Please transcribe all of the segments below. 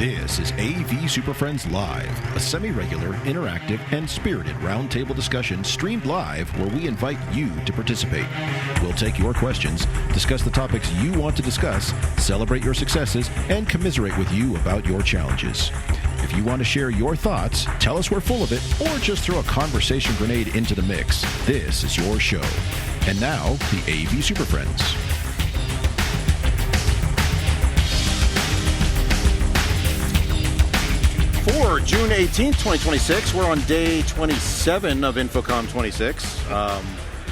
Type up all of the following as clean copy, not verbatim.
This is AV SuperFriends Live, a semi-regular, interactive, and spirited roundtable discussion streamed live where we invite you to participate. We'll take your questions, discuss the topics you want to discuss, celebrate your successes, and commiserate with you about your challenges. If you want to share your thoughts, tell us we're full of it, or just throw a conversation grenade into the mix, this is your show. And now, the AV SuperFriends. For June 18th, 2026, we're on day 27 of InfoComm 26.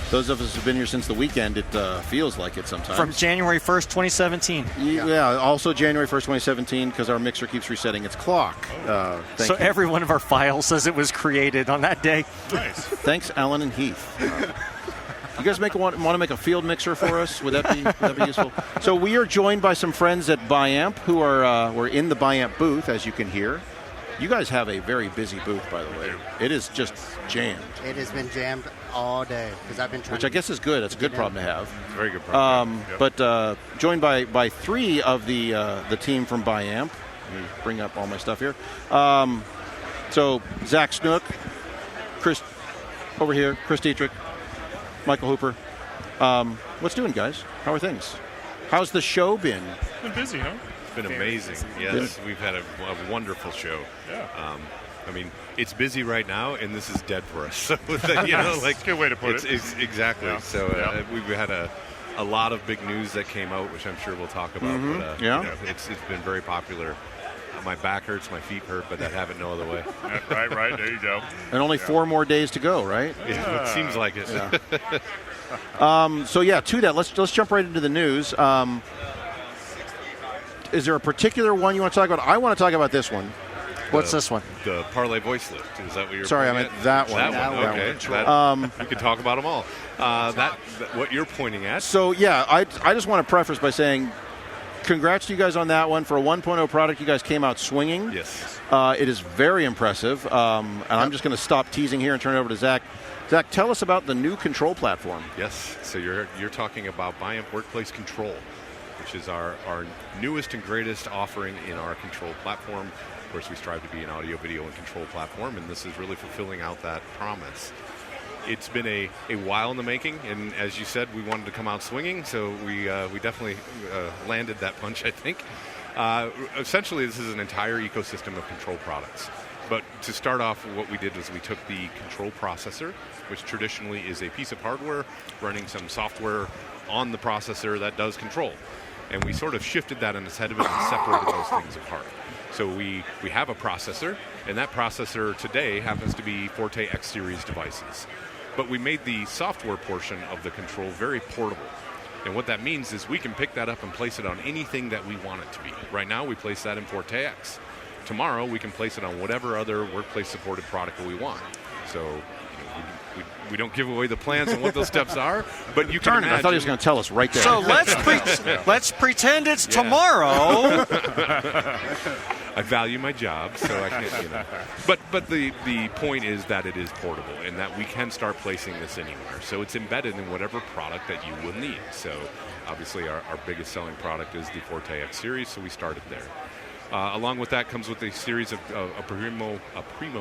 Those of us who've been here since the weekend, it feels like it sometimes. From January 1st, 2017. Yeah, also January 1st, 2017, because our mixer keeps resetting its clock. So every one of our files says it was created on that day. Nice. Thanks, Alan and Heath. You guys want to make a field mixer for us? Would that be useful? So we are joined by some friends at Biamp who are we're in the Biamp booth, as you can hear. You guys have a very busy booth, by the way. It is just jammed. It has been jammed all day because I've been trying. Which I guess is good. It's a good problem to have. Very good problem. But joined by three of the team from Biamp. Let me bring up all my stuff here. So Zach Snook, Chris over here, Chris Dieterich, Michael Hooper. What's doing, guys? How are things? How's the show been? It's been busy, huh? It's been amazing. Yes, we've had a wonderful show. Yeah. I mean, it's busy right now, and this is dead for us. So, like, good way to put it. Exactly. Yeah. So we've had a lot of big news that came out, which I'm sure we'll talk about. Mm-hmm. But it's been very popular. My back hurts, my feet hurt, but that have it no other way. Yeah, right. There you go. And only 4 more days to go, right? It seems like it. Yeah. To that, let's jump right into the news. Is there a particular one you want to talk about? I want to talk about this one. What's this one? The Parlé Voice Lift. Is that what you're Sorry, I meant that one. That one. Okay. We can talk about them all. What you're pointing at. So, yeah, I just want to preface by saying congrats to you guys on that one. For a 1.0 product, you guys came out swinging. Yes. It is very impressive. And I'm just going to stop teasing here and turn it over to Zach. Zach, tell us about the new control platform. Yes. So you're talking about Biamp Workplace Control, which is our newest and greatest offering in our control platform. Of course, we strive to be an audio, video, and control platform, and this is really fulfilling out that promise. It's been a while in the making, and as you said, we wanted to come out swinging, so we definitely landed that punch, I think. Essentially, this is an entire ecosystem of control products. But to start off, what we did was we took the control processor, which traditionally is a piece of hardware running some software on the processor that does control. And we sort of shifted that on its head a bit and separated those things apart. So we have a processor, and that processor today happens to be Forte X series devices. But we made the software portion of the control very portable. And what that means is we can pick that up and place it on anything that we want it to be. Right now, we place that in Forte X. Tomorrow, we can place it on whatever other workplace-supported product that we want. So we don't give away the plans on what those steps are, but you can imagine. I thought he was going to tell us right there. So let's pretend it's tomorrow. I value my job, so I can't, But the point is that it is portable and that we can start placing this anywhere. So it's embedded in whatever product that you will need. So obviously our biggest selling product is the Forte X series, so we started there. Along with that comes with a series of Primo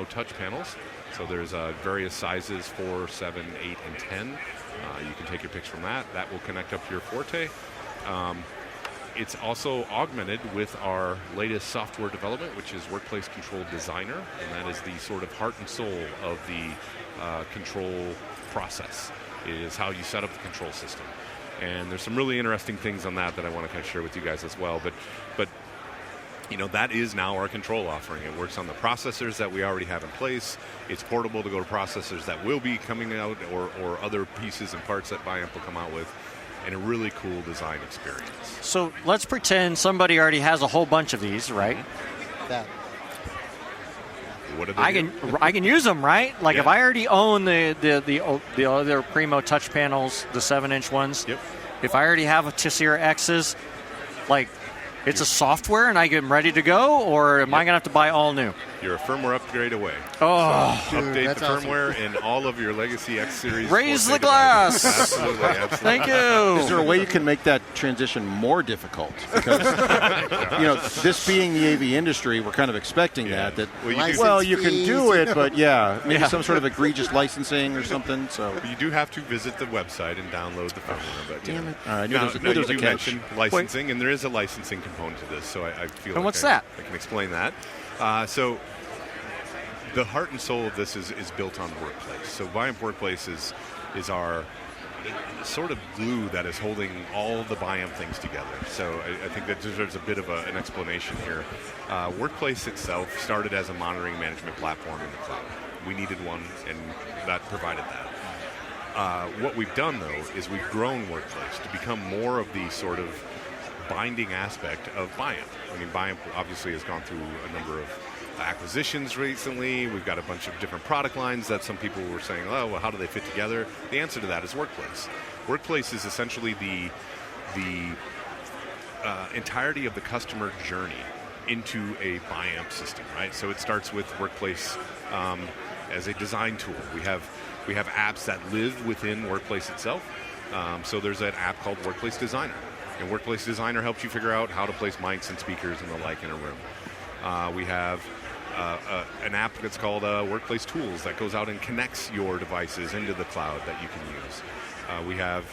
touch panels. So there's various sizes, 4, 7, 8, and 10. You can take your picks from that. That will connect up to your Forte. It's also augmented with our latest software development, which is Workplace Control Designer, and that is the sort of heart and soul of the control process. It is how you set up the control system. And there's some really interesting things on that I want to kind of share with you guys as well. But that is now our control offering. It works on the processors that we already have in place. It's portable to go to processors that will be coming out or other pieces and parts that Biamp will come out with, and a really cool design experience. So let's pretend somebody already has a whole bunch of these, right? That. What do they do? I can use them, right? Like Yeah. if I already own the other Primo touch panels, the 7-inch ones. Yep. If I already have a Tessera X's, like It's a software, and I am ready to go, or am I going to have to buy all new? You're a firmware upgrade away. Oh, So update that's the awesome. firmware in all of your Legacy X series. Raise 4K the glass. devices. Absolutely. Thank you. Is there a way you can make that transition more difficult? Because this being the AV industry, we're kind of expecting Yeah. that. Well, you do- License Well, you can fees, do it, but maybe Yeah. some sort of egregious licensing or something. So You do have to visit the website and download the firmware. But, damn know. it! All right, I knew Now, there was a you catch. mentioned licensing, and there is a licensing component to this, so I feel And like what's I that? can explain that. So the heart and soul of this is built on Workplace. So Biamp Workplace is our sort of glue that is holding all the Biamp things together. So I think that deserves a bit of an explanation here. Workplace itself started as a monitoring management platform in the cloud. We needed one, and that provided that. What we've done, though, is we've grown Workplace to become more of the sort of binding aspect of Biamp. I mean, Biamp obviously has gone through a number of acquisitions recently. We've got a bunch of different product lines that some people were saying, oh, well, how do they fit together? The answer to that is Workplace. Workplace is essentially the entirety of the customer journey into a Biamp system, right? So it starts with Workplace as a design tool. We have apps that live within Workplace itself. So there's an app called Workplace Designer. And Workplace Designer helps you figure out how to place mics and speakers and the like in a room. We have an app that's called Workplace Tools that goes out and connects your devices into the cloud that you can use. We have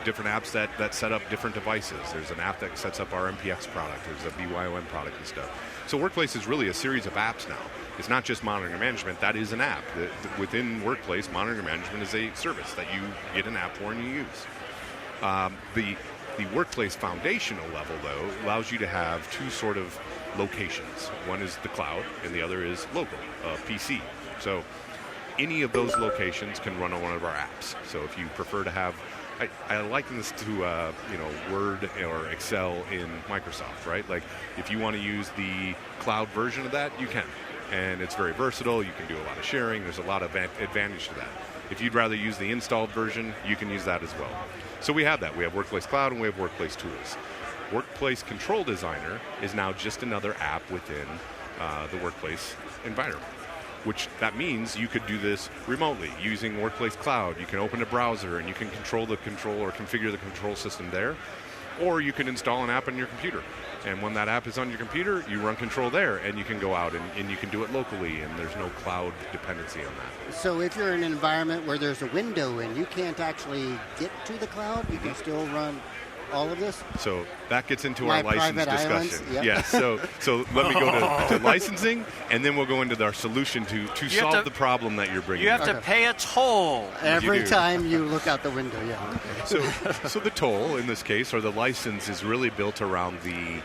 different apps that set up different devices. There's an app that sets up our MPX product. There's a BYOM product and stuff. So Workplace is really a series of apps now. It's not just monitoring management. That is an app. Within Workplace, monitoring management is a service that you get an app for and you use. The Workplace foundational level, though, allows you to have two sort of locations. One is the cloud, and the other is local, PC. So any of those locations can run on one of our apps. So if you prefer to have, I liken this to Word or Excel in Microsoft, right? Like if you want to use the cloud version of that, you can. And it's very versatile. You can do a lot of sharing. There's a lot of advantage to that. If you'd rather use the installed version, you can use that as well. So we have that. We have Workplace Cloud and we have Workplace Tools. Workplace Control Designer is now just another app within the Workplace environment, which that means you could do this remotely using Workplace Cloud. You can open a browser and you can control the control or configure the control system there, or you can install an app on your computer. And when that app is on your computer, you run control there, and you can go out and you can do it locally, and there's no cloud dependency on that. So if you're in an environment where there's a window and you can't actually get to the cloud, you can still run all of this? So that gets into My our license private islands, discussion. yep. Yes. So let me go to licensing, and then we'll go into our solution to solve the problem that you're bringing. You have to Okay. pay a toll. Every do. time you look out the window, yeah. Okay. So the toll in this case, or the license, is really built around the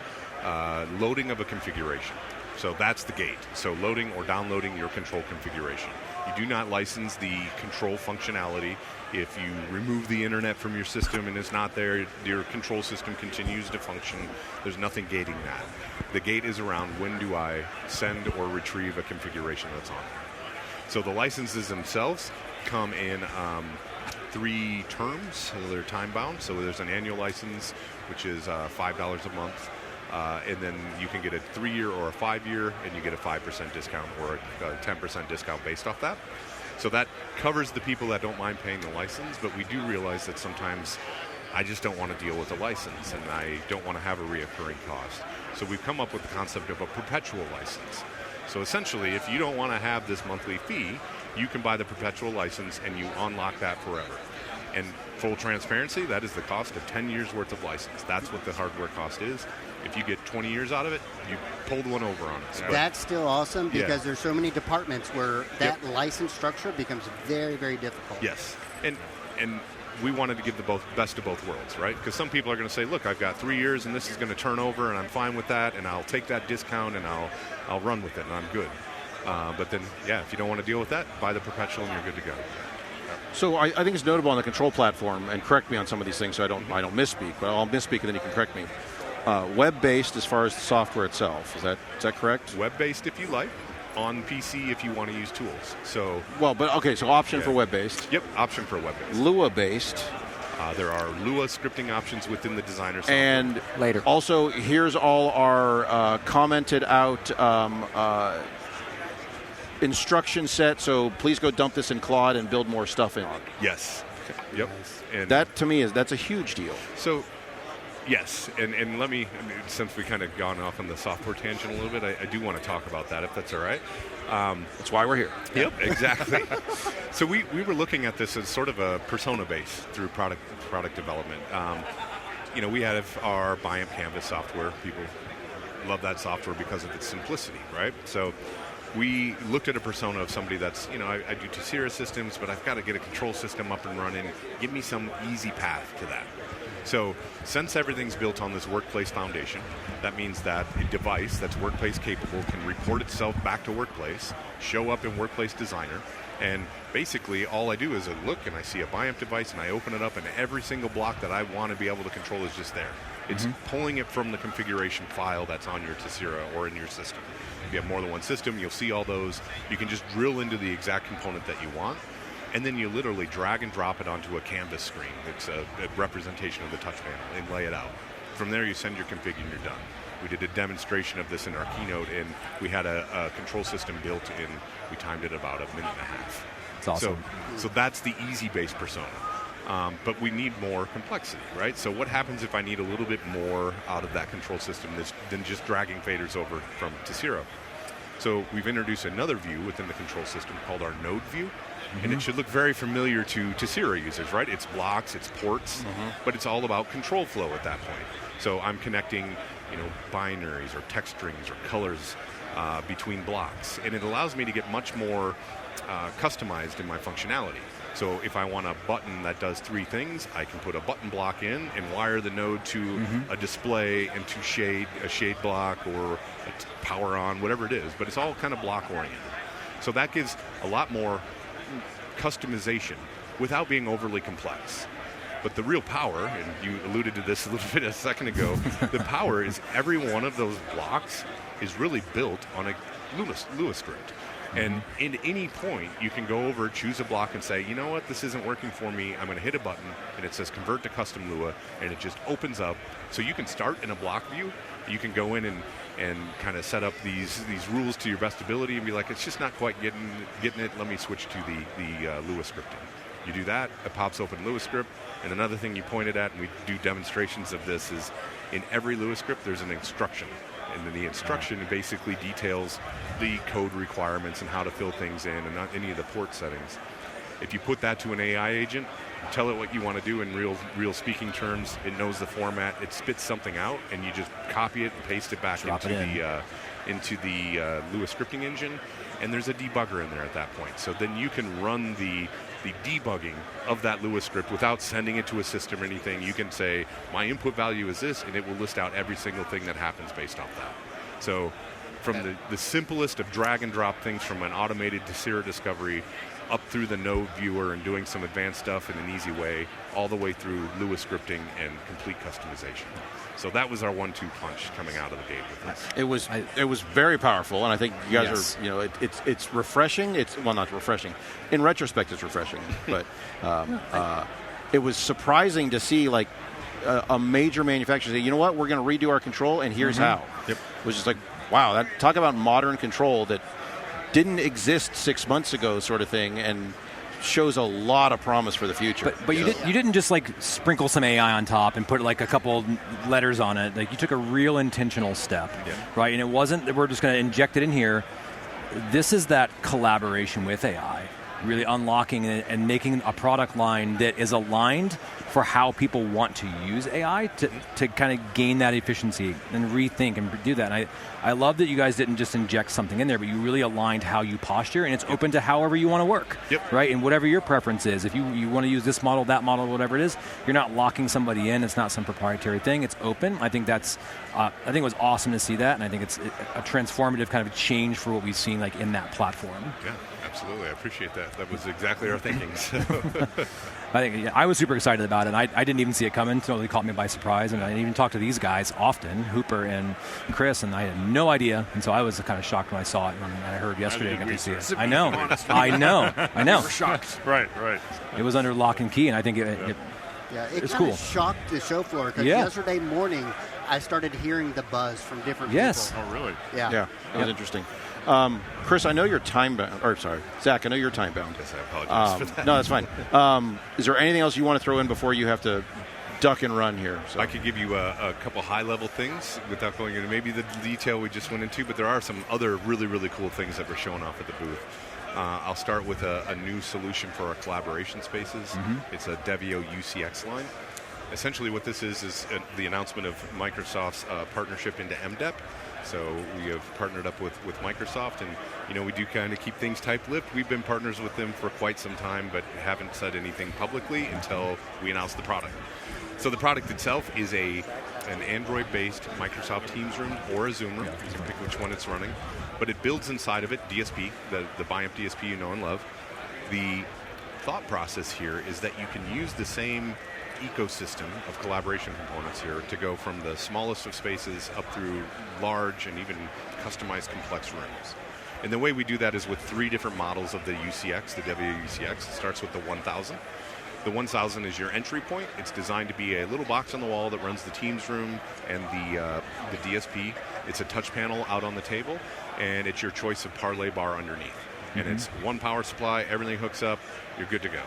loading of a configuration. So that's the gate. So loading or downloading your control configuration. You do not license the control functionality. If you remove the internet from your system and it's not there, your control system continues to function. There's nothing gating that. The gate is around when do I send or retrieve a configuration that's on there. So the licenses themselves come in 3 terms, so they're time bound. So there's an annual license, which is $5 a month. And then you can get a 3-year or a 5-year, and you get a 5% discount or a 10% discount based off that. So that covers the people that don't mind paying the license, but we do realize that sometimes I just don't want to deal with a license, and I don't want to have a reoccurring cost. So we've come up with the concept of a perpetual license. So essentially, if you don't want to have this monthly fee, you can buy the perpetual license and you unlock that forever. And full transparency, that is the cost of 10 years worth of license. That's what the hardware cost is. If you get 20 years out of it, you pulled one over on us. That's still awesome because Yeah. there's so many departments where that license structure becomes very, very difficult. Yes, and we wanted to give the best of both worlds, right? Because some people are going to say, look, I've got 3 years and this is going to turn over and I'm fine with that and I'll take that discount and I'll run with it and I'm good. But then, yeah, if you don't want to deal with that, buy the perpetual and you're good to go. So I think it's notable on the control platform, and correct me on some of these things so I don't misspeak, but I'll misspeak and then you can correct me. Web-based as far as the software itself, is that correct? Web-based if you like, on PC if you want to use tools. So Well, but okay, so option Yeah. for web-based. Yep, option for web-based. Lua-based, There are Lua scripting options within the designer software. And Later. Also, here's all our commented out instruction set. So please go dump this in Claude and build more stuff in it. Yes. Yep. And That to me that's a huge deal. so, yes, and let me, since we kind of gone off on the software tangent a little bit, I do want to talk about that, if that's all right. That's why we're here. Yep, exactly. So we were looking at this as sort of a persona base through product development. We have our Biamp Canvas software. People love that software because of its simplicity, right? So we looked at a persona of somebody that's, I do Tessera systems, but I've got to get a control system up and running. Give me some easy path to that. So since everything's built on this workplace foundation, that means that a device that's workplace capable can report itself back to workplace, show up in Workplace Designer, and basically all I do is I look and I see a Biamp device and I open it up and every single block that I want to be able to control is just there. It's pulling it from the configuration file that's on your Tessera or in your system. If you have more than one system, you'll see all those. You can just drill into the exact component that you want, and then you literally drag and drop it onto a canvas screen. It's a representation of the touch panel, and lay it out. From there, you send your config and you're done. We did a demonstration of this in our keynote, and we had a control system built in, we timed it about a minute and a half. It's awesome. So that's the easy base persona. But we need more complexity, right? So what happens if I need a little bit more out of that control system than just dragging faders over from Tessera? So we've introduced another view within the control system called our node view. And it should look very familiar to Tessera users, right? It's blocks, it's ports, but it's all about control flow at that point. So I'm connecting, binaries or text strings or colors between blocks. And it allows me to get much more customized in my functionality. So if I want a button that does 3 things, I can put a button block in and wire the node to a display and to a shade block or a power on, whatever it is. But it's all kind of block oriented. So that gives a lot more customization without being overly complex. But the real power, and you alluded to this a little bit a second ago, the power is every one of those blocks is really built on a Lua script. And at any point, you can go over, choose a block, and say, you know what, this isn't working for me. I'm going to hit a button, and it says convert to custom Lua, and it just opens up. So you can start in a block view. You can go in and kind of set up these rules to your best ability and be like, it's just not quite getting it. Let me switch to the Lua scripting. You do that, it pops open Lua script. And another thing you pointed at, and we do demonstrations of this, is in every Lua script, there's an instruction. And then the instruction basically details the code requirements and how to fill things in and not any of the port settings. If you put that to an AI agent, tell it what you want to do in real speaking terms, it knows the format, it spits something out, and you just copy it and paste it back into the Lua scripting engine, and there's a debugger in there at that point. So then you can run the debugging of that Lua script without sending it to a system or anything. You can say, my input value is this, and it will list out every single thing that happens based off that. So from the simplest of drag and drop things from an automated Tessera discovery up through the node viewer and doing some advanced stuff in an easy way, all the way through Lua scripting and complete customization. So that was our 1-2 punch coming out of the gate with this. It was very powerful, and I think you guys are, it's refreshing. It's not refreshing. In retrospect, it's refreshing, but it was surprising to see like a major manufacturer say, you know what, we're going to redo our control, and here's how. Yep. It was just like, wow, talk about modern control that didn't exist 6 months ago, sort of thing, and shows a lot of promise for the future. But you didn't just like sprinkle some AI on top and put like a couple letters on it. Like you took a real intentional step, right? And it wasn't that we're just going to inject it in here. This is that collaboration with AI, really unlocking and making a product line that is aligned for how people want to use AI to kind of gain that efficiency and rethink and do that. And I love that you guys didn't just inject something in there, but you really aligned how you posture, and it's open to however you want to work, right? And whatever your preference is. If you want to use this model, that model, whatever it is, you're not locking somebody in. It's not some proprietary thing. It's open. I think it was awesome to see that, and I think it's a transformative kind of change for what we've seen like in that platform. Yeah, absolutely. I appreciate that. That was exactly our thinking. So. I think I was super excited about it. And I didn't even see it coming. It totally caught me by surprise. And I didn't even talk to these guys often, Hooper and Chris, and I had no idea. And so I was kind of shocked when I saw it and I heard yesterday I got to see it. I know. We're shocked. It was under lock and key, and I think Yeah, it it's kind cool. of shocked the show floor because yesterday morning I started hearing the buzz from different people. Oh, really? Yeah. Yeah, it was interesting. Chris, I know you're time bound. Or sorry, Zach, I know you're time bound. Yes, I apologize for that. No, that's fine. Is there anything else you want to throw in before you have to duck and run here? So. I could give you a couple high-level things without going into maybe the detail we just went into, but there are some other really, really cool things that we're showing off at the booth. I'll start with a new solution for our collaboration spaces. It's a Devio UCX line. Essentially what this is the announcement of Microsoft's partnership into MDEP. So we have partnered up with Microsoft, and we do kind of keep things tight-lipped. We've been partners with them for quite some time, but haven't said anything publicly until we announced the product. So the product itself is an Android-based Microsoft Teams room or a Zoom room. You can pick which one it's running. But it builds inside of it DSP, the Biamp DSP you know and love. The thought process here is that you can use the same ecosystem of collaboration components here to go from the smallest of spaces up through large and even customized complex rooms. And the way we do that is with 3 different models of the UCX, the Devio UCX. It starts with the 1000. The 1000 is your entry point. It's designed to be a little box on the wall that runs the Teams room and the DSP. It's a touch panel out on the table, and it's your choice of Parlé bar underneath. And it's one power supply, everything hooks up, you're good to go.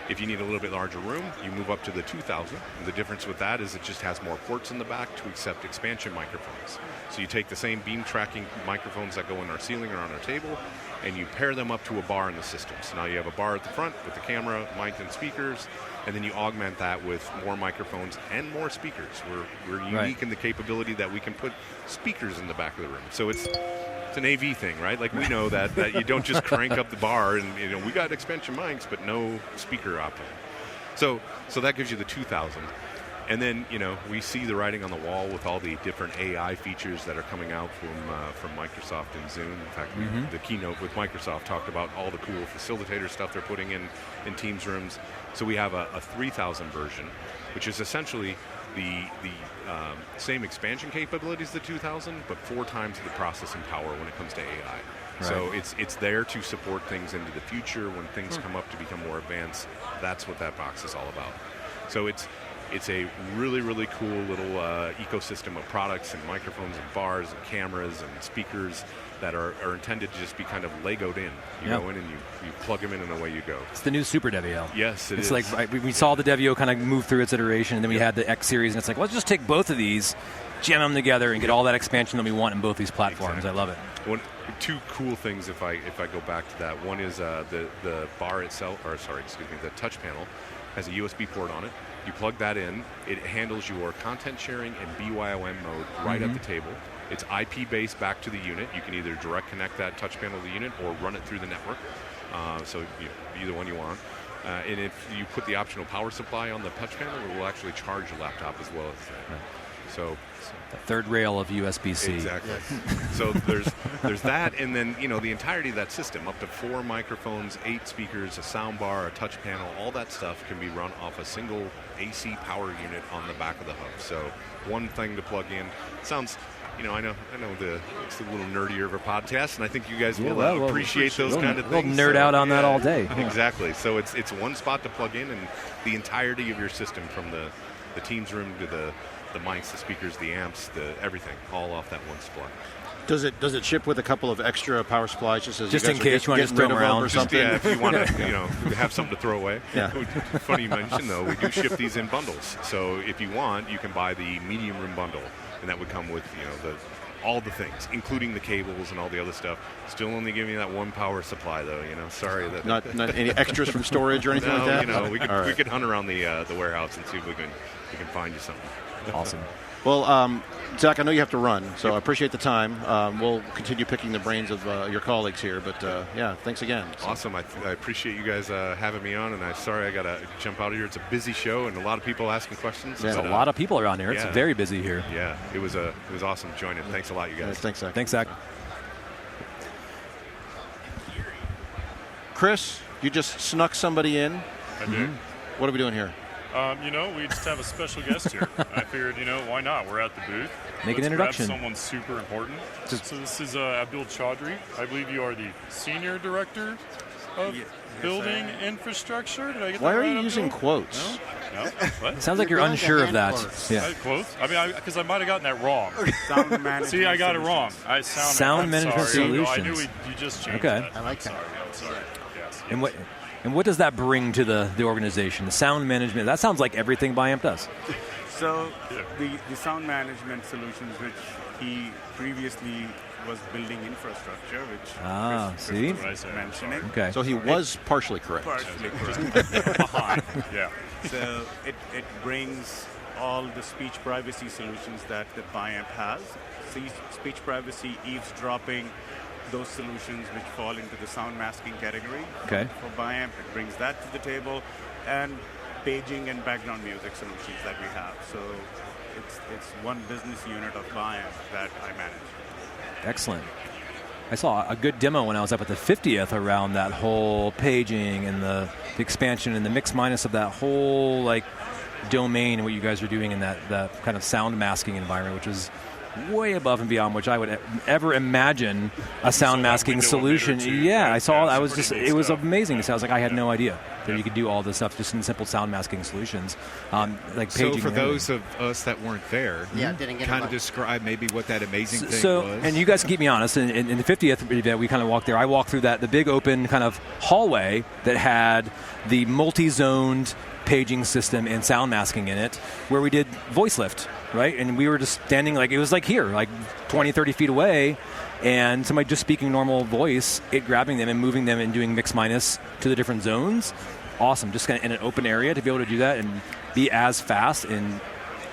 If you need a little bit larger room, you move up to the 2000. And the difference with that is it just has more ports in the back to accept expansion microphones. So you take the same beam tracking microphones that go in our ceiling or on our table, and you pair them up to a bar in the system. So now you have a bar at the front with the camera, mic, and speakers, and then you augment that with more microphones and more speakers. We're unique in the capability that we can put speakers in the back of the room. So it's an AV thing, right? Like we know that you don't just crank up the bar and we got expansion mics, but no speaker option. So that gives you the 2000. And then, we see the writing on the wall with all the different AI features that are coming out from Microsoft and Zoom. In fact, the keynote with Microsoft talked about all the cool facilitator stuff they're putting in Teams rooms. So we have a 3000 version, which is essentially the same expansion capabilities as the 2000, but 4 times the processing power when it comes to AI. Right. So it's there to support things into the future when things come up to become more advanced. That's what that box is all about. So it's a really, really cool little ecosystem of products and microphones and bars and cameras and speakers that are intended to just be kind of Legoed in. You go in and you plug them in and away you go. It's the new Super Devio. Yes, it is. It's like we saw the Devio kind of move through its iteration, and then we had the X series, and it's like, let's just take both of these, jam them together, and get all that expansion that we want in both these platforms. Exactly. I love it. 2 cool things if I go back to that. One is the bar itself, the touch panel has a USB port on it. You plug that in, it handles your content sharing and BYOM mode right at the table. It's IP-based back to the unit. You can either direct connect that touch panel to the unit or run it through the network. So either one you want. And if you put the optional power supply on the touch panel, it will actually charge your laptop as well as that. Right. So the third rail of USB-C. Exactly. So there's that, and then the entirety of that system, up to 4 microphones, 8 speakers, a sound bar, a touch panel, all that stuff can be run off a single AC power unit on the back of the hub. So one thing to plug in. Sounds, I know it's a little nerdier of a podcast, and I think you guys will appreciate those kind of things. We'll nerd out on that all day. Exactly. So it's one spot to plug in, and the entirety of your system from the Teams room to the mics, the speakers, the amps, everything, all off that one supply. Does it ship with a couple of extra power supplies just in case you want to throw them around or something? Yeah, if you want to, have something to throw away. Yeah. Funny you mention though, we do ship these in bundles. So if you want, you can buy the medium room bundle, and that would come with all the things, including the cables and all the other stuff. Still only giving you that one power supply though. Sorry that not any extras from storage or anything like that. We could hunt around the warehouse and see if we can find you something. Awesome. Well, Zach, I know you have to run, so I appreciate the time. We'll continue picking the brains of your colleagues here, but thanks again. Awesome. I appreciate you guys having me on, and I'm sorry I got to jump out of here. It's a busy show, and a lot of people asking questions. There's a lot of people around here. It's very busy here. Yeah, it was awesome joining. Thanks a lot, you guys. Thanks, Zach. Thanks, Zach. Chris, you just snuck somebody in. I did. What are we doing here? We just have a special guest here. I figured, why not? We're at the booth. Make an introduction. Grab someone super important. So this is Abdul Chaudhri. I believe you are the Senior Director of building infrastructure. Did I get Why that are right, you using Abdul? quotes? No? What? Sounds like you're You're unsure of going that. to hand Yeah. Quotes? I mean, because I might have gotten that wrong. Sound management. See, I got it wrong. solutions. Sound I'm management sorry. No, I solutions. knew you just changed Okay. that. I like that. I'm sorry. Yes. And what does that bring to the organization? The sound management. That sounds like everything Biamp does. So the sound management solutions, which he previously was building infrastructure, which Chris see? was mentioning. Okay. So he was partially correct. Partially correct. Behind. Yeah. So it brings all the speech privacy solutions that Biamp has. Speech privacy, eavesdropping, those solutions which fall into the sound masking category. Okay. For Biamp, it brings that to the table, and paging and background music solutions that we have. So it's one business unit of Biamp that I manage. Excellent. I saw a good demo when I was up at the 50th around that whole paging and the expansion and the mix minus of that whole like domain and what you guys are doing in that kind of sound masking environment, which is way above and beyond which I would ever imagine a sound masking solution. Yeah, I saw. I was just. It was amazing. So I was like, I had no idea that you could do all this stuff just in simple sound masking solutions, like paging. So for those of us that weren't there, didn't get kind of much. describe maybe what that amazing thing was. And you guys can keep me honest. In the 50th event, we kind of walked there. I walked through the big open kind of hallway that had the multi-zoned paging system and sound masking in it, where we did voice lift, right? And we were just standing it was like here, like 20, 30 feet away, and somebody just speaking normal voice, it grabbing them and moving them and doing mix minus to the different zones. Awesome, just kind of in an open area to be able to do that and be as fast and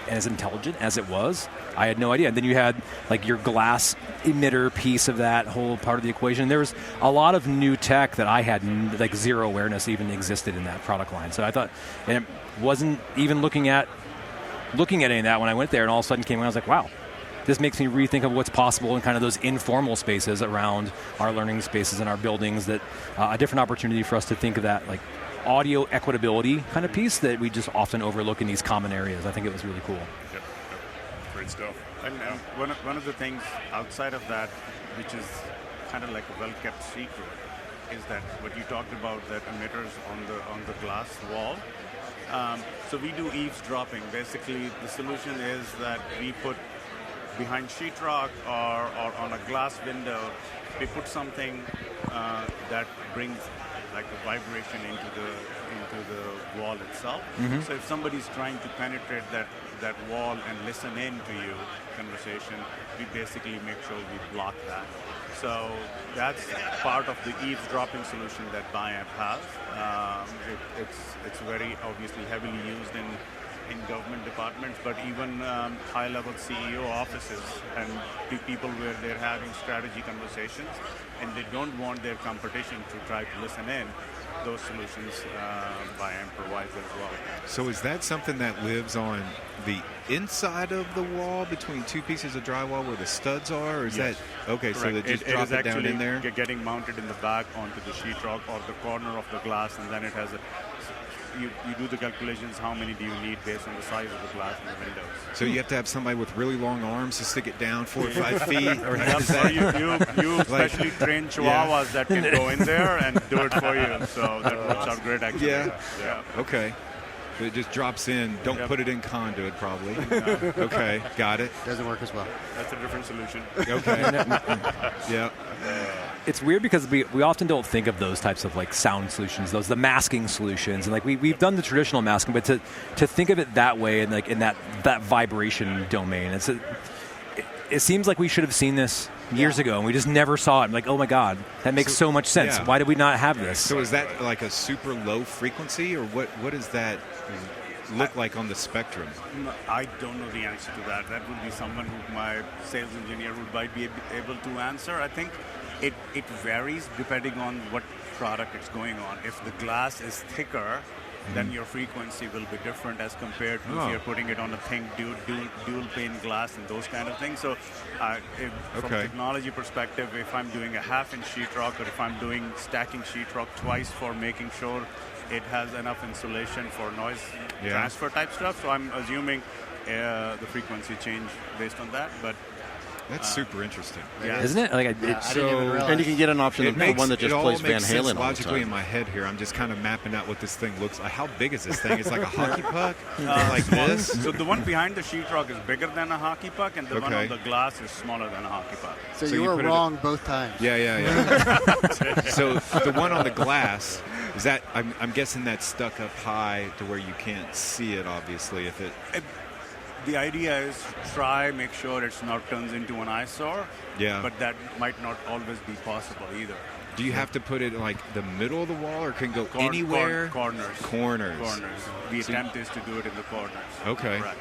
as intelligent as it was. I had no idea. And then you had like your glass emitter piece of that whole part of the equation. There was a lot of new tech that I had like zero awareness even existed in that product line. So I thought, and it wasn't even looking at any of that when I went there, and all of a sudden came and I was like, wow, this makes me rethink of what's possible in kind of those informal spaces around our learning spaces and our buildings, that a different opportunity for us to think of that like audio equitability kind of piece that we just often overlook in these common areas. I think it was really cool. Yep. Great stuff. And one of the things outside of that, which is kind of like a well-kept secret, is that what you talked about, that emitters on the glass wall. So we do eavesdropping. Basically, the solution is that we put behind sheetrock or on a glass window, we put something that brings like a vibration into the wall itself. Mm-hmm. So if somebody's trying to penetrate that wall and listen in to you conversation, we basically make sure we block that. So that's part of the eavesdropping solution that Biamp has. It's very obviously heavily used in government departments, but even high-level CEO offices and people where they're having strategy conversations and they don't want their competition to try to listen in. Those solutions Biamp provides as well. So is that something that lives on the inside of the wall between two pieces of drywall where the studs are, or is Yes. that okay? Correct. So they just it drop is it down in there. actually getting mounted in the back onto the sheetrock or the corner of the glass, and then it has you do the calculations. How many do you need based on the size of the glass and the windows? So you have to have somebody with really long arms to stick it down 4 or 5 feet, or Yep, is so that you specially trained chihuahuas that can go in there and do it for you. So that works out great, actually. Yeah. Yeah. okay? So it just drops in. Don't Yep. put it in conduit, probably. Okay, got it. Doesn't work as well. That's a different solution. Okay. Yeah. It's weird because we often don't think of those types of like sound solutions, the masking solutions, and like we've done the traditional masking, but to think of it that way and like in that vibration domain, it seems like we should have seen this years ago, and we just never saw it. I'm like, oh my God, that makes so much sense. yeah. Why did we not have this? So is that like a super low frequency, or what does that look like on the spectrum? No, I don't know the answer to that. That would be someone who my sales engineer might be able to answer. I think it varies depending on what product it's going on. If the glass is thicker, then your frequency will be different as compared to if you're putting it on a thin dual pane glass and those kind of things. So from a technology perspective, if I'm doing a half-inch sheetrock, or if I'm doing stacking sheetrock twice for making sure it has enough insulation for noise transfer type stuff, so I'm assuming the frequency change based on that. But That's super interesting. Yeah. Isn't it? Like, I didn't even And realize. you can get an option It for makes, one that just it all plays Van makes sense Halen all the logically in time. my head here. I'm just kind of mapping out what this thing looks like. How big is this thing? It's like a hockey puck? Like this? So the one behind the sheetrock is bigger than a hockey puck, and the one Okay. on the glass is smaller than a hockey puck. So So you you were put it- wrong both times. Yeah. So the one on the glass, is that, I'm guessing that's stuck up high to where you can't see it, obviously, if it... The idea is to try, make sure it's not turns into an eyesore. Yeah. But that might not always be possible either. Do you have to put it in like the middle of the wall, or can it go anywhere? Corners. Corners. The attempt is to do it in the corners. Okay. Correct.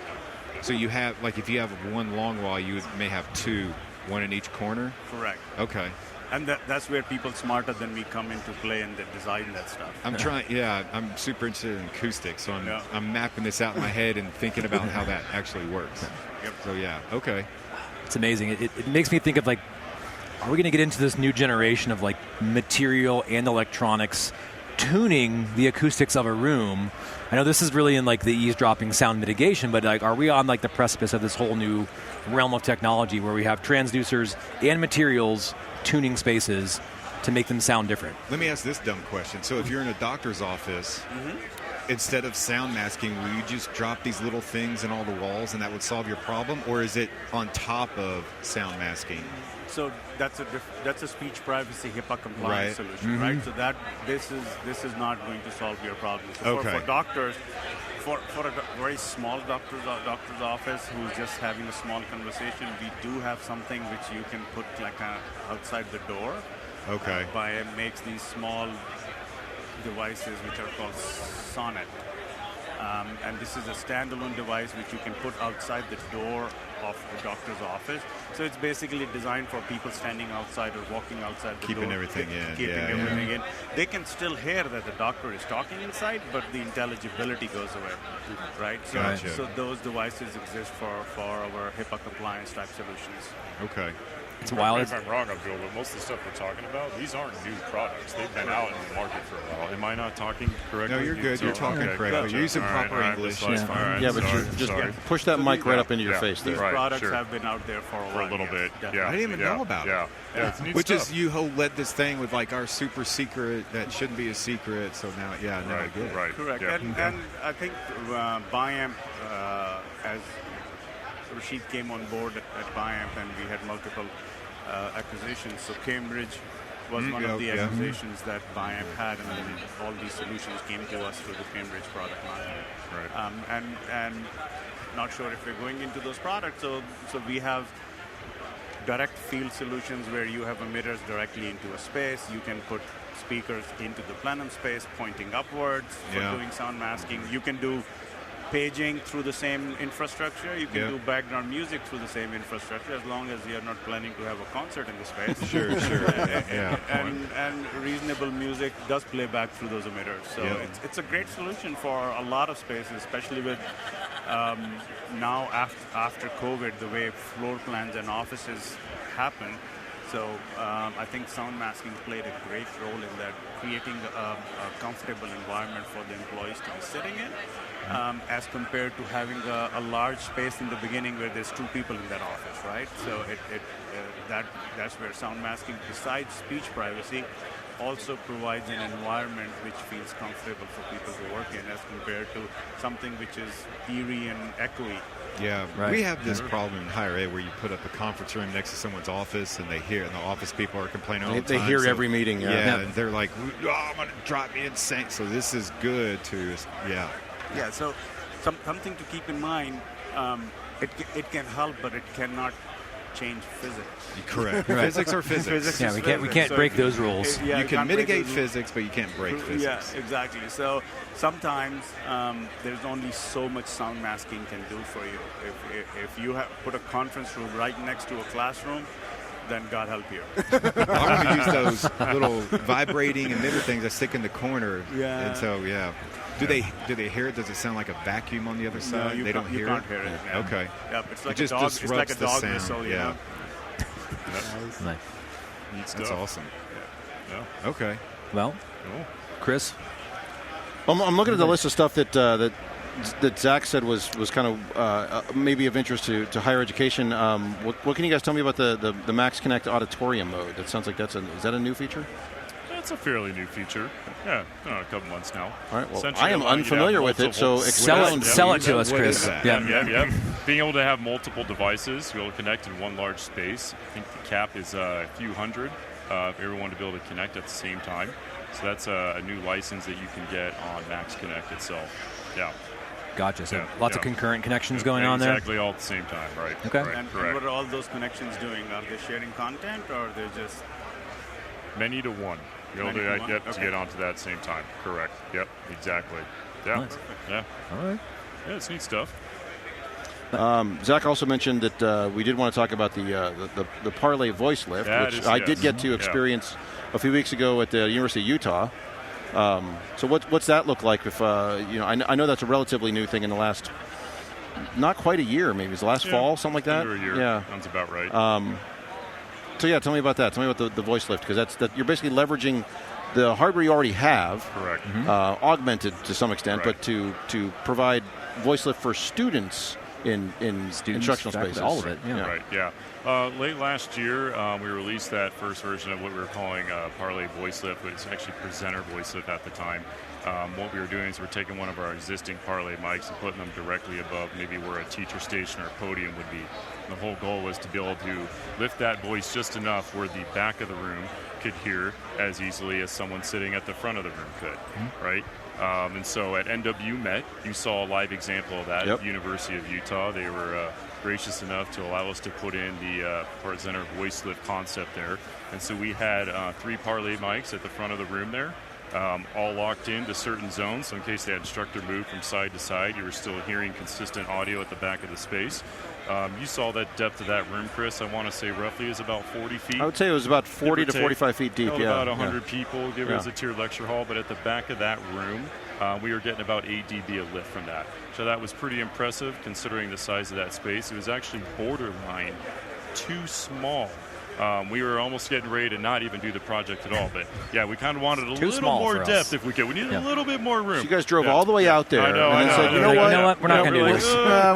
So you have, like, if you have one long wall, you may have two, one in each corner? Correct. Okay. And that's where people smarter than me come into play and they design that stuff. I'm super interested in acoustics, so Yeah. I'm mapping this out in my head and thinking about how that actually works. Yep. So yeah, okay. It's amazing. It makes me think of, like, are we going to get into this new generation of, like, material and electronics tuning the acoustics of a room? I know this is really in, like, the eavesdropping sound mitigation, but, like, are we on, like, the precipice of this whole new realm of technology where we have transducers and materials tuning spaces to make them sound different? Let me ask this dumb question. So if you're in a doctor's office, instead of sound masking, will you just drop these little things in all the walls and that would solve your problem? Or is it on top of sound masking? So that's a speech privacy HIPAA compliant Right. solution, right? So that this is not going to solve your problem. So Okay. for doctors, for a very small doctor's office who's just having a small conversation, we do have something which you can put like outside the door. Okay. Biamp makes these small devices which are called Sonnet. And this is a standalone device which you can put outside the door of the doctor's office. So it's basically designed for people standing outside or walking outside the door. Keeping everything in. Keeping Yeah, everything in. They can still hear that the doctor is talking inside, but the intelligibility goes away, right? So, Gotcha. so those devices exist for our HIPAA compliance type solutions. Okay. It's Correct me wild. if I'm wrong, Abdul, but most of the stuff we're talking about, these aren't new products. They've been out in the market for a while. Am I not talking correctly? No, you're good. You're talking correctly. Gotcha. You're using All right, proper all right, English. that's Yeah. fine. All right, Yeah, but sorry, you just sorry. push that mic right up into your Yeah. face there. These Right, products sure. have been out there for a while. For a little yes, bit. definitely. Yeah. I didn't even know about it. Yeah, it's neat Which stuff. is, you led this thing with like our super secret that shouldn't be a secret. So now, now I Right, get it. right. Correct. Yeah. And I think Biamp, as Rashid came on board at Biamp, and we had multiple acquisitions. So Cambridge was one of the yeah. acquisitions that Biamp had, and then all these solutions came to us through the Cambridge product line. Right. And not sure if we're going into those products. So we have direct field solutions where you have emitters directly into a space. You can put speakers into the plenum space pointing upwards for Yeah. doing sound masking. You can do paging through the same infrastructure. You can Yeah. do background music through the same infrastructure, as long as you're not planning to have a concert in the space. Sure. Yeah. And reasonable music does play back through those emitters. So Yeah. it's a great solution for a lot of spaces, especially with now after COVID, the way floor plans and offices happen. So I think sound masking played a great role in that, creating a comfortable environment for the employees to be sitting in, as compared to having a large space in the beginning where there's two people in that office, right? So that's where sound masking, besides speech privacy, also provides an environment which feels comfortable for people to work in, as compared to something which is eerie and echoey. Yeah, Right. we have this problem in higher ed where you put up a conference room next to someone's office, and they hear, and the office people are complaining all the They time. hear so- every meeting. Yeah, and they're like, "Oh, I'm going to drive me insane." So this is good to, Yeah, so something to keep in mind, it can help, but it cannot change physics. correct. Physics or physics. Yeah, we can't So break those rules. You can can't break mitigate those rules. physics, but you can't break physics. Yeah, exactly. So sometimes there's only so much sound masking can do for you. If you put a conference room right next to a classroom, then God help you. I'm going to use those little vibrating emitter things that stick in the corner. Yeah. And so, yeah. Do they hear it? Does it sound like a vacuum on the other side? you They can't- don't you hear can't it? hear it. Yeah. Okay. Yep, it's like It just a dog. It's like a disrupts the dog sound, whistle. You yeah. know? Nice. Neat That's stuff. awesome. Yeah. Okay. Well, Cool. Chris, I'm looking at the list of stuff that that Zach said was kind of maybe of interest to higher education. What can you guys tell me about the Max Connect Auditorium Mode? That sounds like is that a new feature? It's a fairly new feature. Yeah, a couple months now. All right. Well, I am unfamiliar with it, so sell it to us, Chris. Yeah. Being able to have multiple devices, be able to connect in one large space. I think the cap is a few hundred for everyone to be able to connect at the same time. So that's a new license that you can get on Max Connect itself. Yeah. Gotcha. So lots of concurrent connections going on there? Exactly, all at the same time, right. Okay. Right, and what are all those connections doing? Are they sharing content, or are they just... Many to one. You're able to get onto that at the same time. Correct. Yep, exactly. Yeah. Nice. Yeah. All right. Yeah, it's neat stuff. Zach also mentioned that we did want to talk about the Parlé Voice Lift, which I did get to experience a few weeks ago at the University of Utah. So what's that look like? If I know that's a relatively new thing in the last, not quite a year, maybe it's the last fall, something like that. Under a year. Yeah, sounds about right. So tell me about that. Tell me about the voice lift, because you're basically leveraging the hardware you already have, correct, augmented to some extent, but to provide voice lift for students in instructional spaces. All of it. Yeah. Right. Yeah. Late last year, we released that first version of what we were calling Parlé Voice Lift, but it's actually Presenter Voice Lift at the time. What we were doing is we're taking one of our existing Parlé mics and putting them directly above maybe where a teacher station or a podium would be. The whole goal was to be able to lift that voice just enough where the back of the room could hear as easily as someone sitting at the front of the room could, right? And so at NW Met, you saw a live example of that at the University of Utah. They were gracious enough to allow us to put in the Presenter Voice Lift concept there. And so we had 3 Parlé mics at the front of the room there, all locked into certain zones. So in case the instructor moved from side to side, you were still hearing consistent audio at the back of the space. You saw that depth of that room, Chris. I want to say roughly is about 40 feet. I would say it was about 40 to 45 feet deep. About 100 people, give it as a tiered lecture hall. But at the back of that room, we were getting about 8 dB of lift from that. So that was pretty impressive considering the size of that space. It was actually borderline too small. We were almost getting ready to not even do the project at all. But, yeah, we kind of wanted a little more depth if we could. We needed a little bit more room. So you guys drove all the way out there. I know. And said, you know what? We're not going to do this.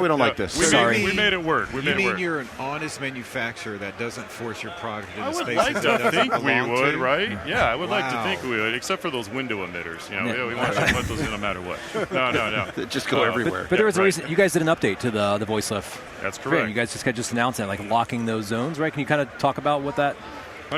We don't like this. We made it work. You mean you're an honest manufacturer that doesn't force your product into spaces I would like to think we would, right? Yeah, I would like to Wow. think we would, except for those window emitters. We want to let those in no matter what. No. They just go everywhere. But there was a reason. You guys did an update to the voice lift. That's correct. You guys just announced it, like locking those zones, right? Can you kind of talk about what that...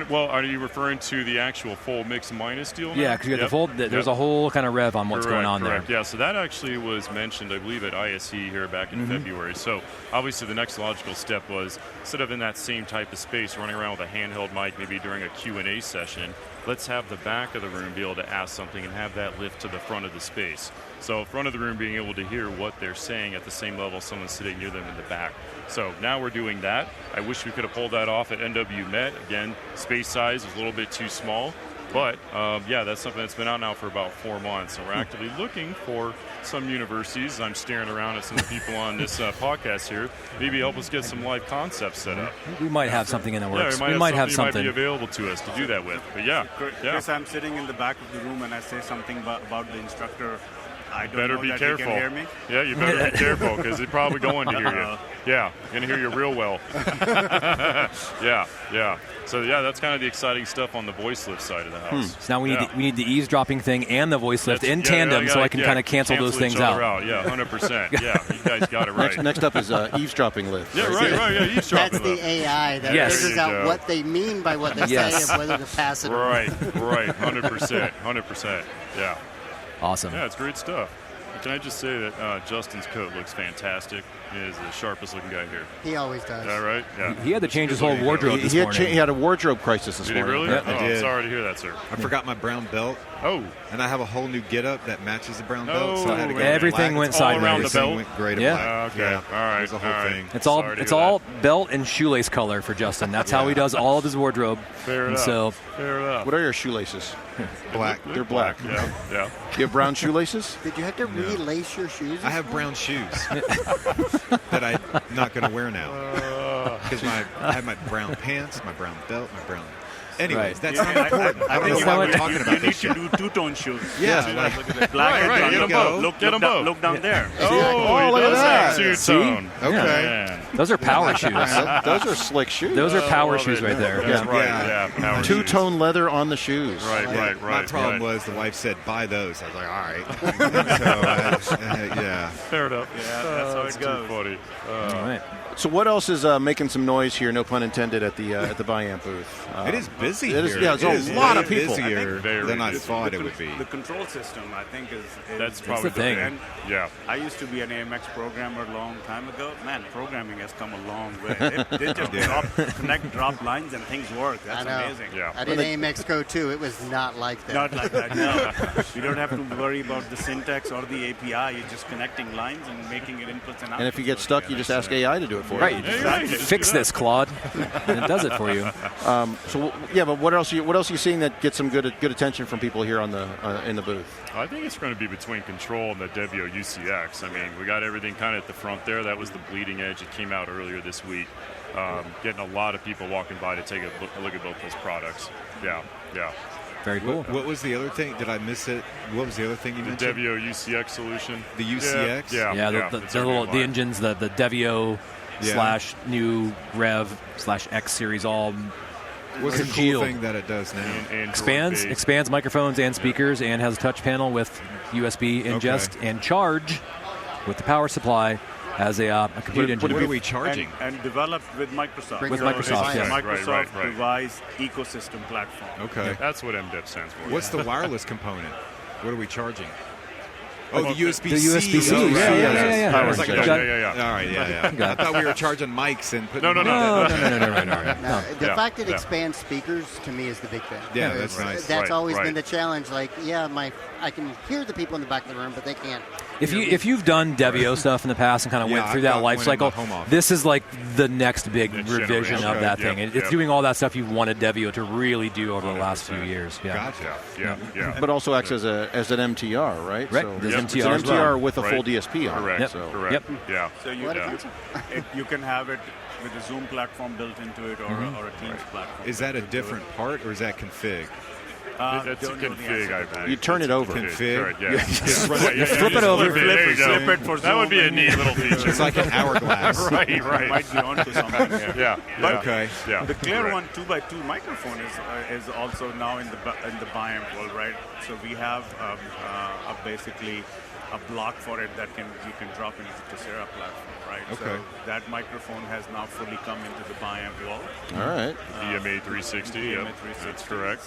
Well, are you referring to the actual full mix minus deal now? Yeah, because you got the full. There's a whole kind of rev on what's going on there. Yeah, so that actually was mentioned, I believe, at ISE here back in February. So obviously the next logical step was, instead of in that same type of space running around with a handheld mic maybe during a Q&A session, let's have the back of the room be able to ask something and have that lift to the front of the space. So front of the room being able to hear what they're saying at the same level someone sitting near them in the back. So now we're doing that. I wish we could have pulled that off at NW Met. Again, space size was a little bit too small. But, that's something that's been out now for about 4 months. So we're actively looking for some universities. I'm staring around at some of the people on this podcast here. Maybe help us get some live concepts set up. We might have something in the works. We might have something might be available to us to do that with. But Chris, I'm sitting in the back of the room and I say something about the instructor. I don't better know be that careful. He can hear me. Yeah, you better be careful because he's probably going to hear you. Yeah, going to hear you real well. Yeah. So that's kind of the exciting stuff on the voice lift side of the house. So now we need the easebropping thing and the voice lift in tandem, so I can kind of cancel those things out. Yeah, 100%. Yeah, you guys got it right. Next up is eavesdropping lift. Yeah, right. Yeah, eavesdropping lift. That's the AI that figures out what they mean by what they say and whether to pass it. Right. 100%. Yeah. Awesome. Yeah, it's great stuff. Can I just say that Justin's coat looks fantastic? He is the sharpest looking guy here. He always does. Yeah, right? Yeah. He had to change his whole wardrobe this morning. He had a wardrobe crisis this morning. Did he really? Yeah, I did. I'm sorry to hear that, sir. I forgot my brown belt. Oh. And I have a whole new get-up that matches the brown belt. So I had to go everything black. went It's sideways. all around the belt. Went great black. Okay. All right. It was a whole thing. It's all belt and shoelace color for Justin. That's how he does all of his wardrobe. Fair enough. Fair enough. What are your shoelaces? Black. They're black. Yeah. Do you have brown shoelaces? Did you have to relace your shoes? I have brown shoes that I'm not going to wear now. Because I have my brown pants, my brown belt, my brown Anyways, that's Yeah, not important. I don't know why we're talking about You need this to shit. do two-tone shoes. Yeah, Look at the black Right, and get 'em both. Get 'em both. Look down there. Oh, look at that. Two-tone. Okay. Man. Those are power shoes. Those are slick shoes. Those are power Love shoes it. right there. That's Yeah. right. Yeah. Yeah. Power Two-tone leather on the shoes. shoes. Right. My problem was the wife said, buy those. I was like, all right. So, yeah. Fair enough. Yeah, that's how it goes. Too funny. All right. So what else is making some noise here? No pun intended at the Biamp booth. It is busy it is- here. yeah, it's It a is lot of way people. busier Very than I busy. thought it would be. The control system, I think, is That's is probably the thing. And Yeah. I used to be an AMX programmer a long time ago. Man, programming has come a long way. They just drop lines and things work. That's I know. amazing. Yeah. I did AMX code too. It was not like that. Not like that, no. You don't have to worry about the syntax or the API. You're just connecting lines and making it inputs and outputs. And if you get stuck, you just ask AI to do it for Right. you. Exactly. Fix this, Claude. And it does it for you. So yeah, but what else are you seeing that gets some good attention from people here on the in the booth? I think it's going to be between Control and the Devio UCX. I mean, we got everything kind of at the front there. That was the bleeding edge. It came out earlier this week. Getting a lot of people walking by to take a look at both those products. Yeah. Very cool. What was the other thing? Did I miss it? What was the other thing you The mentioned? Devio UCX solution. The UCX? Yeah. The it's little everything the live. engines, the Devio Yeah. / new Rev / X series all What's the cool congealed. thing that it does now? And expands microphones and speakers, and has a touch panel with USB ingest and charge with the power supply as a compute engine. What are we charging? And developed with Microsoft. With So Microsoft, it's yeah. a Microsoft Right. device ecosystem platform. Okay. That's what MDEP stands for. What's the wireless component? What are we charging? Oh, the USB-C. The USB-C, Oh, yeah, right. yeah. I was like, Yeah. All right, yeah. I thought we were charging mics and putting No. them on. No. Now, the Yeah, fact it yeah. expands speakers to me is the big thing. Yeah, Because that's nice. That's Right, always right. been the challenge. Like, I can hear the people in the back of the room, but they can't. If you've done Devio stuff in the past and kind of Yeah, went through I've that got life one in cycle, my home office. this is like the next big Next revision generation. of that Okay. thing. Yep, It's yep. doing all that stuff you've wanted Devio to really do over the last few 100%. years. Yeah. Gotcha. Yeah. But also acts as an MTR, right? Right. So There's it's MTR an as MTR well. with a full Right. DSP on it. Correct. Yep. So. Correct. Yep. Yeah. So you can have it with a Zoom platform built into it or a Teams platform. Is that a different part or is that config? That's a Don't know the config, answer I to that. believe. You turn it over. Config? Correct, yeah. You flip it over. There you go. Flip it for That would be a Zoom. neat little feature. It's like an hourglass. right. You might be onto something here. Yeah. But Okay. Yeah. The ClearOne Correct. 2x2 microphone is also now in the Biamp world, right? So we have basically a block for it that you can drop into the Tessera platform, right? Okay. So that microphone has now fully come into the Biamp wall. All right. DMA 360. Yep. DMA 360. That's correct.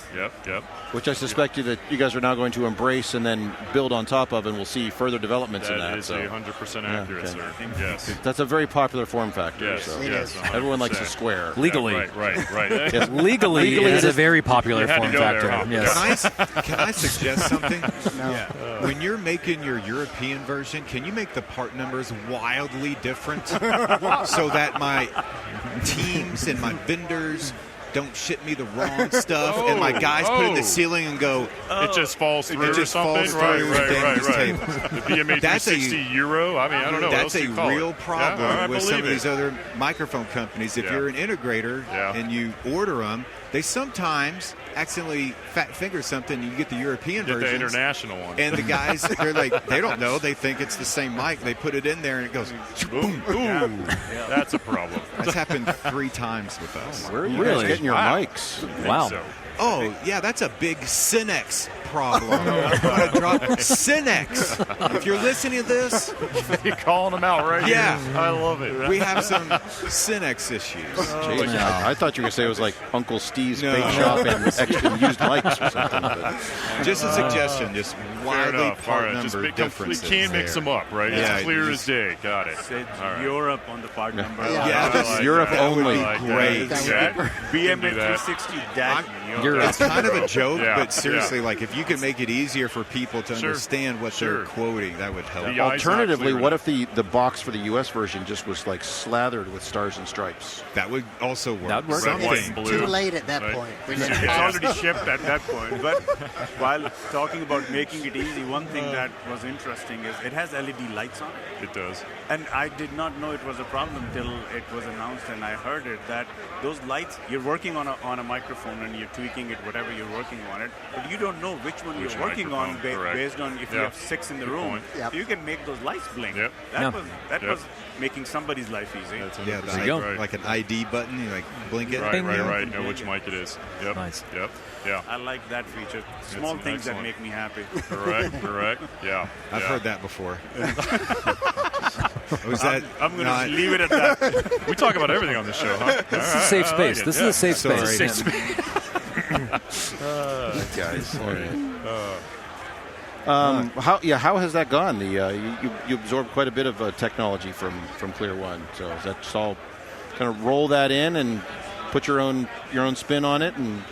Yep. Which I suspect that you guys are now going to embrace and then build on top of, and we'll see further developments in That that. is So 100% accurate, okay. sir. Yes. that's a very popular form factor. Yes. So. Yes. Everyone likes a 100%. square. Legally. Right. Yes. Legally, it is a very popular You had to form go there, factor. huh? Yes. Can I suggest something? No. When you're making your European version, can you make the part numbers wildly different so that my teams and my vendors don't ship me the wrong stuff and my guys put it in the ceiling and go, It just falls through It or just something. falls Right. through and damages tables. The BMA That's a- 360 Euro. I mean, I don't know. what That's else a you call real it. problem Yeah, I with some believe of these it. other microphone companies. If Yeah. you're an integrator Yeah. and you order them, they sometimes accidentally fat finger something. You get the European Get the version. international one. And the guys, they're like, they don't know. They think it's the same mic. They put it in there and it goes, boom. Ooh, that's a problem. That's happened 3 times with us. Where are you Really? guys getting your Wow. mics? Wow. So, Oh, yeah, that's a big Synex problem. I'm going to drop Synex. If you're listening to this, you're calling them out, right? Yeah. Here. I love it. we have some Synex issues. Jeez, I thought you were going to say it was like Uncle Steve's No. bake shop and extra used mics or something. But Just a suggestion, just Fair widely enough. All part right. number Just we differences. can't mix there. them up, right? Yeah, It's clear you as just- day. Got it. It's All right. Europe on the part number. Yeah, just I like Europe that. only. I like Great. that. BMA Do that. 360 dash Europe. It's kind of a joke, Yeah, but seriously, like if you could make it easier for people to Sure. understand what Sure. they're quoting, that would help. The eye's not alternatively, clear what enough. if the box for the U.S. version just was like slathered with stars and stripes? That would also work. That'd work. Red, white, and Something. blue. Too late at that Right. point. It's already shipped at that point. But while talking about making it easy, one thing that was interesting is it has LED lights on it. It does. And I did not know it was a problem till it was announced and I heard it that those lights, you're working on a microphone and you're tweaking it, whatever you're working on it, but you don't know which one you're working on based on if you have 6 in the room. Yep. You can make those lights blink. Yep. That was making somebody's life easy. Like an ID button, you like blink it. Right. Know which mic it is. Yep. Nice. Yep. Yeah. I like that feature. Small things that make me happy. Correct. Yeah. I've heard that before. I'm going to leave it at that. We talk about everything on this show, huh? This is a safe space. This is a safe space. Guys. How has that gone? You absorbed quite a bit of technology from ClearOne. So is that just all kind of roll that in and put your own spin on it and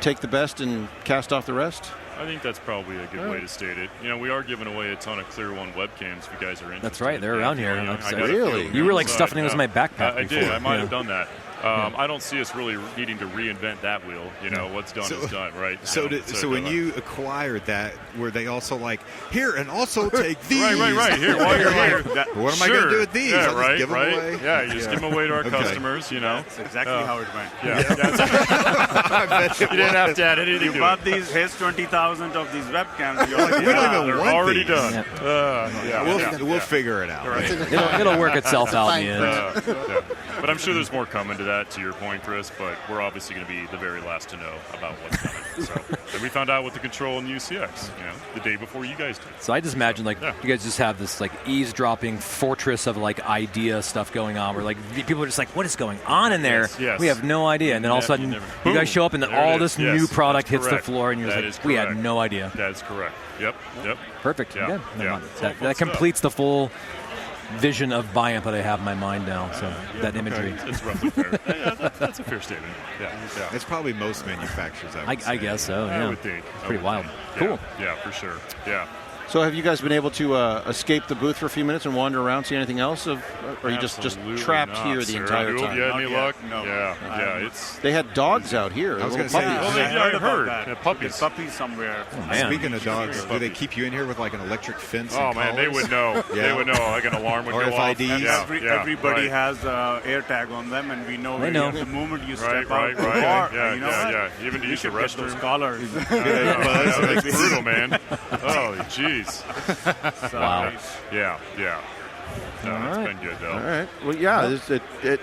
take the best and cast off the rest? I think that's probably a good way to state it. We are giving away a ton of ClearOne webcams if you guys are interested. That's right. They're around here. Really? You were like stuffing things in my backpack. I before. did. I might have done that. I don't see us really needing to reinvent that wheel. What's done is done, right? So when you acquired that, were they also like, here, and also take these? Right. Here, while you're here. What am I going to do with these? Yeah, I'll just give them away? Yeah, you just give them away to our customers, That's exactly how it went. Yeah. You didn't have to add anything to it. You bought here's 20,000 of these webcams. You're like, they're already done. We'll figure it out. Right. It'll work itself out in the end. But I'm sure there's more coming to that, to your point, Chris, but we're obviously going to be the very last to know about what's coming. And we found out with the Control and the UCX, the day before you guys did. So I just imagine, you guys just have this, eavesdropping fortress of, idea stuff going on where, people are just like, what is going on in there? Yes. We have no idea. And then all of a sudden, you guys show up and then all this new product hits the floor and you're just like, we had no idea. That's correct. Yep. Perfect. Yeah. That completes the full vision of Biamp that I have in my mind now. So that imagery. It's roughly fair. That's a fair statement. Yeah. It's probably most manufacturers. I guess so. Yeah. I would think. It's pretty wild. Cool. Yeah, for sure. Yeah. So have you guys been able to escape the booth for a few minutes and wander around, see anything else? Or are you just trapped here the entire time? Have you had any luck? No. Yeah. They had dogs out here. I was going to say. I heard. Puppies. Puppies somewhere. Speaking of dogs, do they keep you in here with an electric fence? Oh, man, they would know. They would know. Like an alarm would go off. RFIDs. Everybody has air tag on them, and we know the moment you step out. Yeah. Even to use the restroom. Those collars. It's brutal, man. Oh, jeez. Wow. Yeah. It's been good, though. All right. Well, yeah.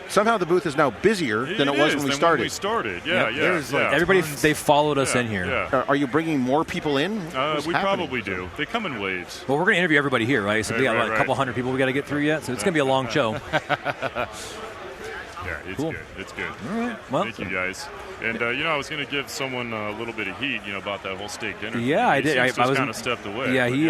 Somehow the booth is now busier than it was when we started. Everybody, they followed us in here. Yeah. Are you bringing more people in? We probably do. They come in waves. Well, we're going to interview everybody here, right? So we got a couple hundred people we got to get through yet. So it's going to be a long show. Yeah, it's cool. Good. It's good. All right. Well, thank you, guys. And, I was going to give someone a little bit of heat, about that whole steak dinner. Yeah, I did. I was kind of stepped away. Yeah, he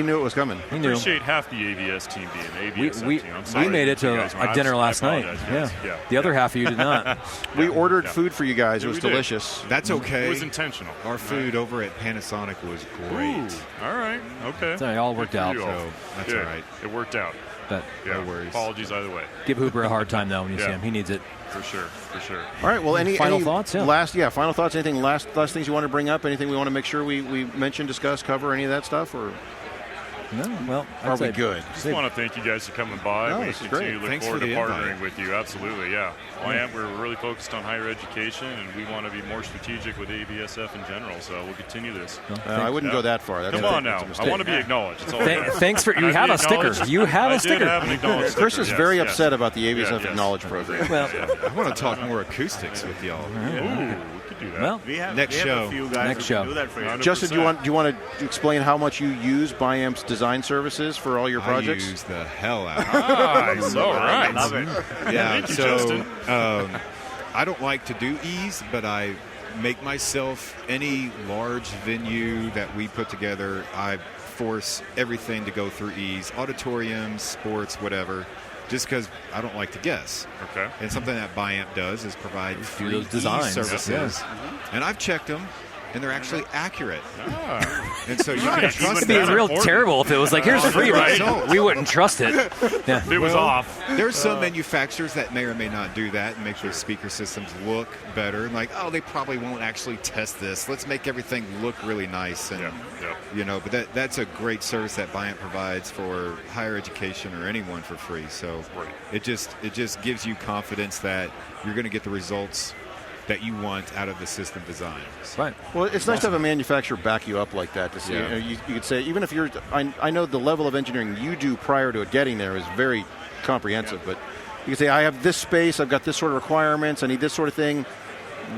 knew it was coming. He knew. Appreciate half the AVS team being AVSF team. I'm sorry. We made it to a dinner last night. Yeah. The other half of you did not. We ordered food for you guys. It was delicious. That's okay. It was intentional. Our food over at Panasonic was great. Ooh, all right. Okay. So it all worked out. So that's all right. It worked out. But no worries. Apologies either way. Give Hooper a hard time now when you see him. He needs it. For sure. All right. Well, any final thoughts? Yeah. Final thoughts. Anything last things you want to bring up? Anything we want to make sure we mention, discuss, cover, any of that stuff, or? No. Well, are we good? Just want to thank you guys for coming by. No, we this is continue great. to look forward to partnering with you. Absolutely, yeah. We're really focused on higher education, and we want to be more strategic with AVSF in general. So we'll continue this. I wouldn't go that far. Come on now. I want to be acknowledged. Thanks for you have a sticker. You have a sticker. Chris is very upset about the AVSF Acknowledge program. Well, I want to talk more acoustics with y'all. Ooh. Well, next show. Next show. Justin, do you want to explain how much you use Biamp's design services for all your projects? I use the hell out of it. Nice. All right. Love it. Yeah. Thank you, Justin. I don't like to do ease, but I make myself any large venue that we put together. I force everything to go through ease, auditoriums, sports, whatever. Just because I don't like to guess. Okay. And something that Biamp does is provide free designs services. And I've checked them, and they're actually accurate. Ah. And so you can trust It'd be real terrible if it was like, here's free, right? we wouldn't trust it. Yeah. It was off. There's some manufacturers that may or may not do that and make their speaker systems look better. Like, oh, they probably won't actually test this. Let's make everything look really nice. And, you know, but that's a great service that Biamp provides for higher education or anyone for free. So it just gives you confidence that you're going to get the results that you want out of the system design. Right. Well, it's nice to have a manufacturer back you up like that. To see, you could say, even if you're, I know the level of engineering you do prior to it getting there is very comprehensive, but you can say, I have this space, I've got this sort of requirements, I need this sort of thing.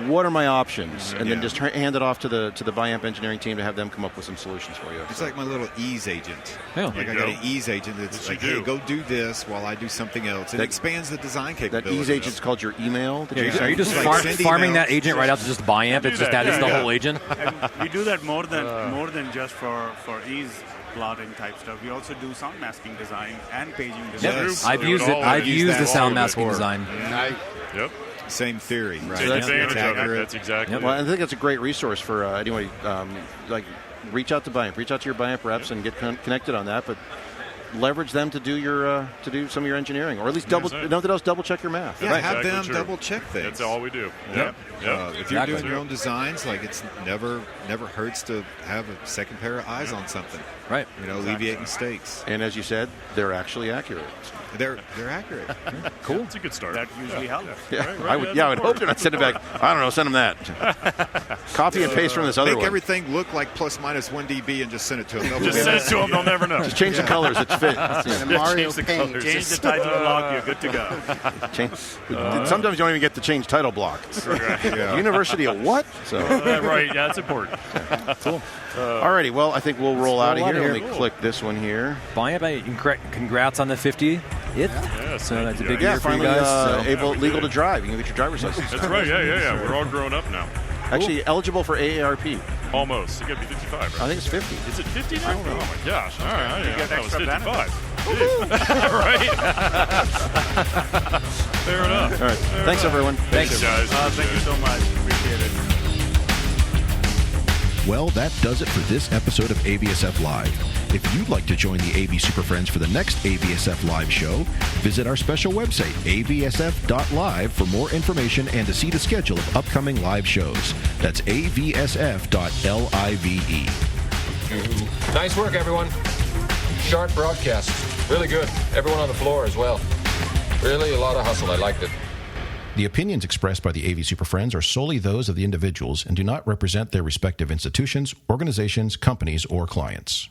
What are my options? And then just hand it off to the Biamp engineering team to have them come up with some solutions for you. It's like my little ease agent. Yeah. Like I got an ease agent that's like, hey, go do this while I do something else. It expands the design capability. That ease agent's called your email. Are you just farming that agent right out to just Biamp? It's just that is the whole agent? And we do that more than just for ease plotting type stuff. We also do sound masking design and paging design. Yes. I've used it. I've used the sound masking design. Yep. Same theory, right? Take advantage of it. That's exactly. Well, I think it's a great resource for anybody. Like, reach out to Biamp, reach out to your Biamp reps, and get connected on that. But leverage them to do your to do some of your engineering, or at least double check your math. Yeah, right. have them double check things. That's all we do. Yep. If you're doing your own designs, like it's never hurts to have a second pair of eyes on something. Right. You know, alleviate mistakes. And as you said, they're actually accurate. They're accurate. Cool. It's a good start. That usually helps. Yeah, Right, I would hope they're not sending back. I don't know. Send them that. Copy and paste from this other Make one. everything look like plus minus 1 dB and just send it to them. Just send it to them. They'll never know. Just change the colors. It's fit. And Mario Change the Paint. colors. Change the title log, you're good to go. Sometimes you don't even get to change title block. University of what? So. Right. Yeah, it's important. Cool. Alrighty. Well, I think we'll roll out of here. Let me click this one here. Biamp, congrats on the 50th. So that's a big year for you finally guys. legal to drive. You can get your driver's license. That's right. Yeah. We're all grown up now. Actually, eligible for AARP. Almost. You got to be 55, right? I think it's 50. Is it 50 now? Oh my gosh! All right, I thought it was 55. Right. Fair enough. All right. Thanks, everyone. Thanks, guys. Thank you so much. Appreciate it. Well, that does it for this episode of AVSF Live. If you'd like to join the AV SuperFriends for the next AVSF Live show, visit our special website, avsf.live, for more information and to see the schedule of upcoming live shows. That's avsf.live. Nice work, everyone. Sharp broadcast. Really good. Everyone on the floor as well. Really a lot of hustle. I liked it. The opinions expressed by the AV SuperFriends are solely those of the individuals and do not represent their respective institutions, organizations, companies, or clients.